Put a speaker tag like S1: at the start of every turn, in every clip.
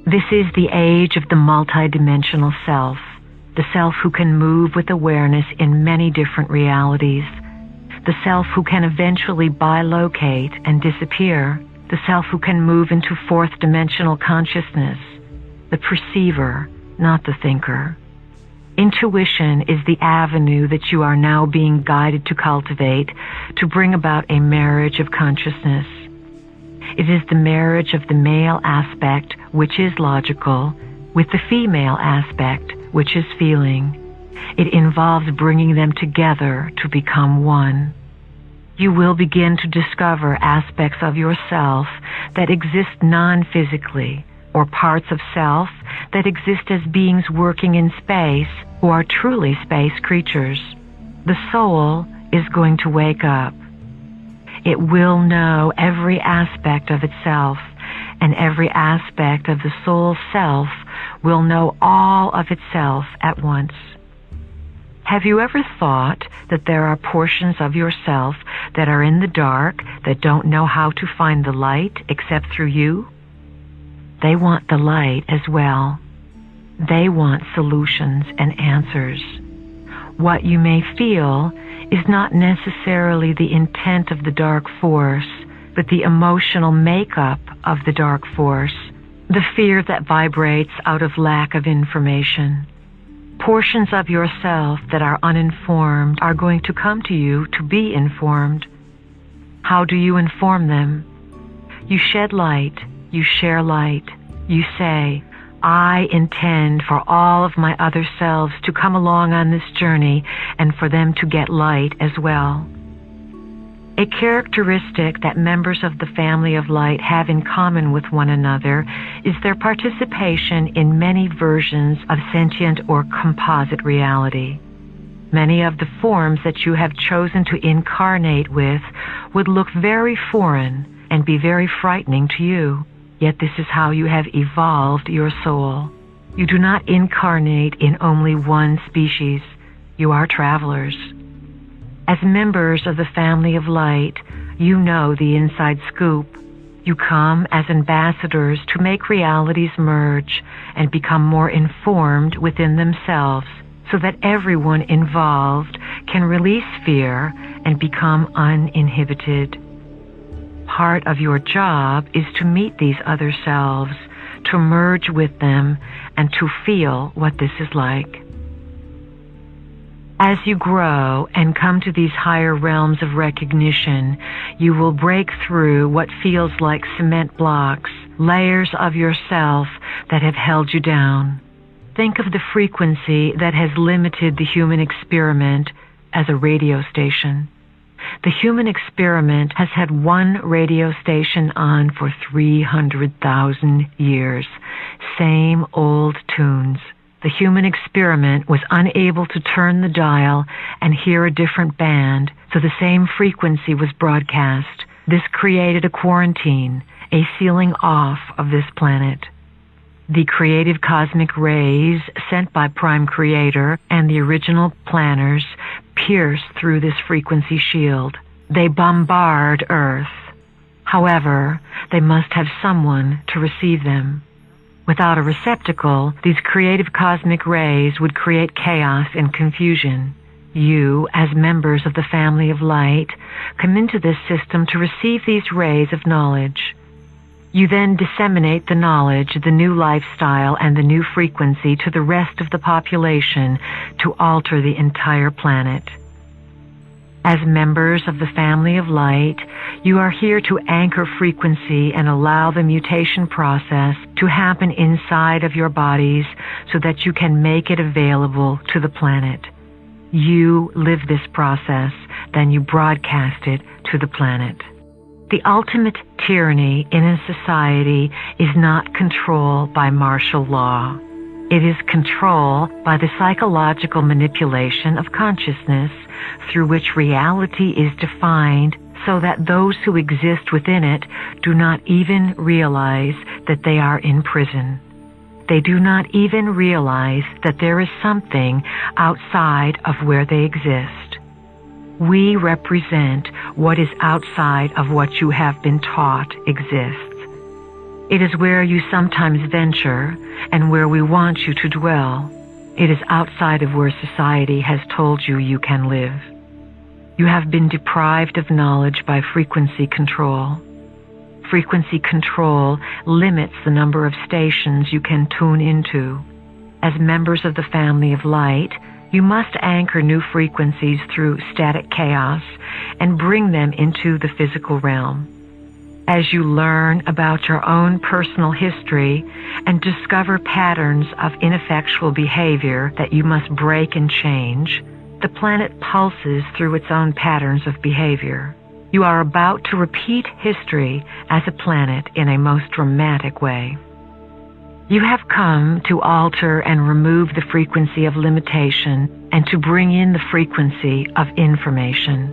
S1: This is the age of the multidimensional self, the self who can move with awareness in many different realities, the self who can eventually bilocate and disappear, the self who can move into fourth dimensional consciousness, the perceiver, not the thinker. Intuition is the avenue that you are now being guided to cultivate to bring about a marriage of consciousness. It is the marriage of the male aspect, which is logical, with the female aspect, which is feeling. It involves bringing them together to become one. You will begin to discover aspects of yourself that exist non-physically, or parts of self that exist as beings working in space who are truly space creatures. The soul is going to wake up. It will know every aspect of itself, and every aspect of the soul self will know all of itself at once. Have you ever thought that there are portions of yourself that are in the dark that don't know how to find the light except through you? They want the light as well. They want solutions and answers. What you may feel is not necessarily the intent of the dark force, but the emotional makeup of the dark force, the fear that vibrates out of lack of information. Portions of yourself that are uninformed are going to come to you to be informed. How do you inform them? You shed light, you share light, you say, I intend for all of my other selves to come along on this journey and for them to get light as well. A characteristic that members of the family of light have in common with one another is their participation in many versions of sentient or composite reality. Many of the forms that you have chosen to incarnate with would look very foreign and be very frightening to you. Yet this is how you have evolved your soul. You do not incarnate in only one species. You are travelers. As members of the family of light, you know the inside scoop. You come as ambassadors to make realities merge and become more informed within themselves so that everyone involved can release fear and become uninhibited. Part of your job is to meet these other selves, to merge with them, and to feel what this is like. As you grow and come to these higher realms of recognition, you will break through what feels like cement blocks, layers of yourself that have held you down. Think of the frequency that has limited the human experiment as a radio station. The human experiment has had one radio station on for 300,000 years. Same old tunes. The human experiment was unable to turn the dial and hear a different band, so the same frequency was broadcast. This created a quarantine, a sealing off of this planet. The creative cosmic rays sent by Prime Creator and the original planners pierce through this frequency shield. They bombard Earth. However, they must have someone to receive them. Without a receptacle, these creative cosmic rays would create chaos and confusion. You, as members of the family of light, come into this system to receive these rays of knowledge. You then disseminate the knowledge, the new lifestyle, and the new frequency to the rest of the population to alter the entire planet. As members of the family of light, you are here to anchor frequency and allow the mutation process to happen inside of your bodies so that you can make it available to the planet. You live this process, then you broadcast it to the planet. The ultimate tyranny in a society is not control by martial law. It is control by the psychological manipulation of consciousness through which reality is defined so that those who exist within it do not even realize that they are in prison. They do not even realize that there is something outside of where they exist. We represent what is outside of what you have been taught exists. It is where you sometimes venture and where we want you to dwell. It is outside of where society has told you you can live. You have been deprived of knowledge by frequency control. Frequency control limits the number of stations you can tune into. As members of the family of light, you must anchor new frequencies through static chaos and bring them into the physical realm. As you learn about your own personal history and discover patterns of ineffectual behavior that you must break and change, the planet pulses through its own patterns of behavior. You are about to repeat history as a planet in a most dramatic way. You have come to alter and remove the frequency of limitation and to bring in the frequency of information.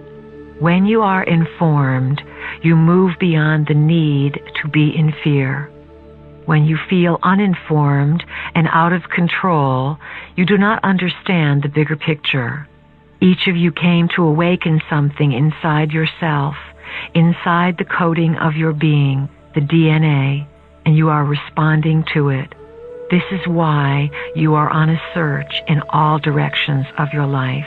S1: When you are informed, you move beyond the need to be in fear. When you feel uninformed and out of control, you do not understand the bigger picture. Each of you came to awaken something inside yourself, inside the coding of your being, the DNA, and you are responding to it. This is why you are on a search in all directions of your life.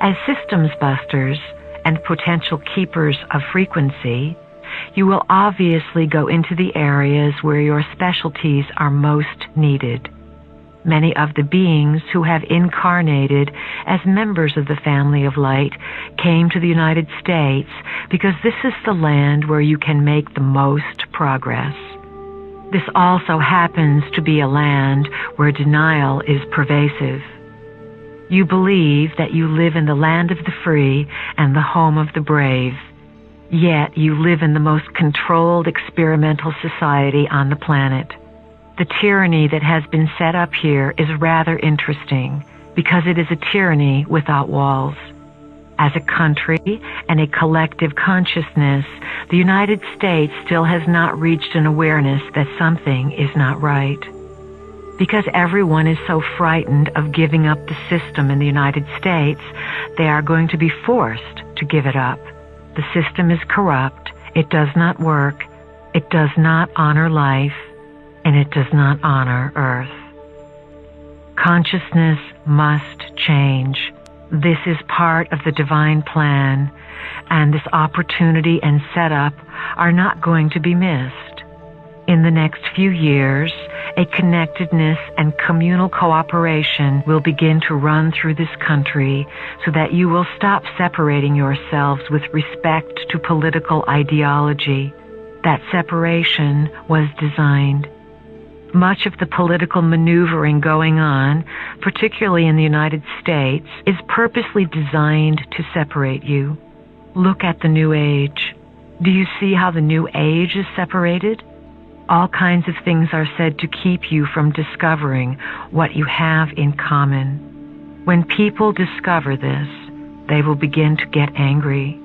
S1: As systems busters and potential keepers of frequency, you will obviously go into the areas where your specialties are most needed. Many of the beings who have incarnated as members of the family of light came to the United States because this is the land where you can make the most progress. This also happens to be a land where denial is pervasive. You believe that you live in the land of the free and the home of the brave, yet you live in the most controlled experimental society on the planet. The tyranny that has been set up here is rather interesting because it is a tyranny without walls. As a country and a collective consciousness, the United States still has not reached an awareness that something is not right. Because everyone is so frightened of giving up the system in the United States, they are going to be forced to give it up. The system is corrupt, it does not work, it does not honor life, and it does not honor Earth. Consciousness must change. This is part of the divine plan, and this opportunity and setup are not going to be missed. In the next few years, a connectedness and communal cooperation will begin to run through this country so that you will stop separating yourselves with respect to political ideology. That separation was designed. Much of the political maneuvering going on, particularly in the United States, is purposely designed to separate you. Look at the New Age. Do you see how the New Age is separated? All kinds of things are said to keep you from discovering what you have in common. When people discover this, they will begin to get angry.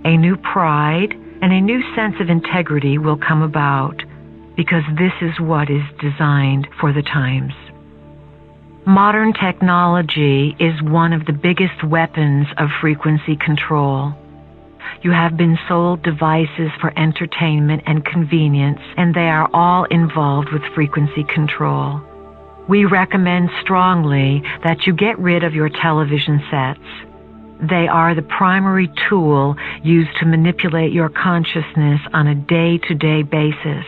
S1: A new pride and a new sense of integrity will come about, because this is what is designed for the times. Modern technology is one of the biggest weapons of frequency control. You have been sold devices for entertainment and convenience, and they are all involved with frequency control. We recommend strongly that you get rid of your television sets. They are the primary tool used to manipulate your consciousness on a day-to-day basis.